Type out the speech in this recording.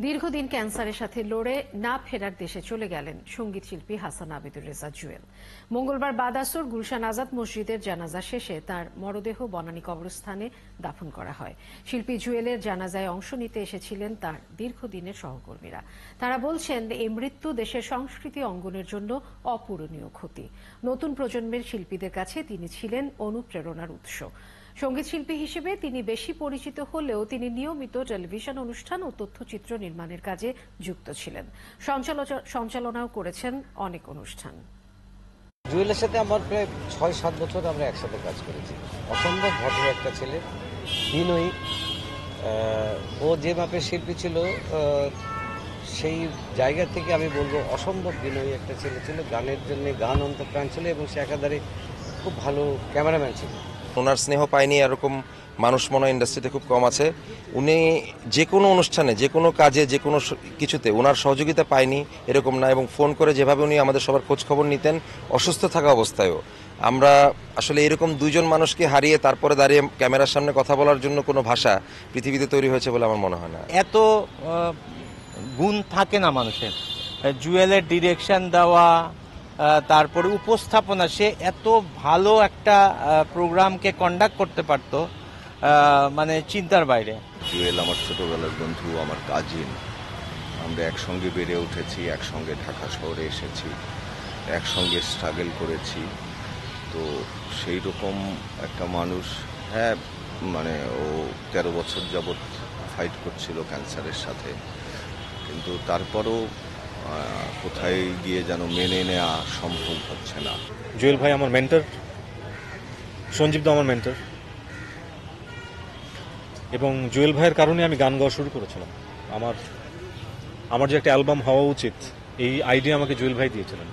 দীর্ঘদিন ক্যান্সারের সাথে লড়ে না ফেরার দেশে চলে গেলেন সঙ্গীত শিল্পী হাসান আবিদুর রেজা জুয়েল। মঙ্গলবার বাদ আসর গুলশান আজাদ মসজিদের জানাজা শেষে তার মরদেহ বনানী কবরস্থানে দাফন করা হয়। শিল্পী জুয়েলের জানাজায় অংশ নিতে এসেছিলেন তার দীর্ঘদিনের সহকর্মীরা। তারা বলছেন, এই মৃত্যু দেশের সংস্কৃতি অঙ্গনের জন্য অপূরণীয় ক্ষতি। নতুন প্রজন্মের শিল্পীদের কাছে তিনি ছিলেন অনুপ্রেরণার উৎস। সঙ্গীত শিল্পী হিসেবে তিনি বেশি পরিচিত হলেও তিনি নিয়মিত টেলিভিশন অনুষ্ঠান ও তথ্যচিত্র নির্মাণের কাজে যুক্ত ছিলেন। সঞ্চালনাও করেছেন অনেক অনুষ্ঠান। জুয়েলের সাথে আমার প্রায় ৬-৭ বছর আমরা একসাথে কাজ করেছি। অসম্ভব ভদ্র একটা ছেলে, বিনয়ী। ও যে মাপের শিল্পী ছিল, সেই জায়গা থেকে আমি বলবো অসম্ভব বিনয়ী একটা ছেলে ছিল। গানের জন্য গান অন্তঃপ্রাণ ছিল এবং সে একাধারে খুব ভালো ক্যামেরাম্যান ছিল। ওনার স্নেহ পায়নি এরকম মানুষ মনে হয় ইন্ডাস্ট্রিতে খুব কম আছে। উনি যে কোনো অনুষ্ঠানে, যে কোনো কাজে, যে কোনো কিছুতে ওনার সহযোগিতা পায়নি এরকম না। এবং ফোন করে যেভাবে উনি আমাদের সবার খোঁজ খবর নিতেন অসুস্থ থাকা অবস্থায়ও, আমরা আসলে এরকম দুইজন মানুষকে হারিয়ে তারপরে দাঁড়িয়ে ক্যামেরার সামনে কথা বলার জন্য কোনো ভাষা পৃথিবীতে তৈরি হয়েছে বলে আমার মনে হয় না। এত গুণ থাকে না মানুষের। জুয়েলের ডিরেকশন দেওয়া, তারপরে উপস্থাপনা, সে এত ভালো একটা প্রোগ্রামকে কন্ডাক্ট করতে পারতো, মানে চিন্তার বাইরে। জুয়েল আমার ছোটবেলার বন্ধু, আমার কাজিন। আমরা একসঙ্গে বেড়ে উঠেছি, একসঙ্গে ঢাকা শহরে এসেছি, একসঙ্গে স্ট্রাগল করেছি। তো সেই রকম একটা মানুষ, হ্যাঁ, মানে ও 13 বছর যাবৎ ফাইট করছিল ক্যান্সারের সাথে, কিন্তু তারপরও কোথায় গিয়ে যেন মেনে নেওয়া সম্ভব হচ্ছে না। জুয়েল ভাই আমার মেন্টর, সঞ্জীব দা আমার মেন্টর, এবং জুয়েল ভাইয়ের কারণে আমি গান গাওয়া শুরু করেছিলাম। আমার যে একটা অ্যালবাম হওয়া উচিত, এই আইডিয়া আমাকে জুয়েল ভাই দিয়েছিলেন।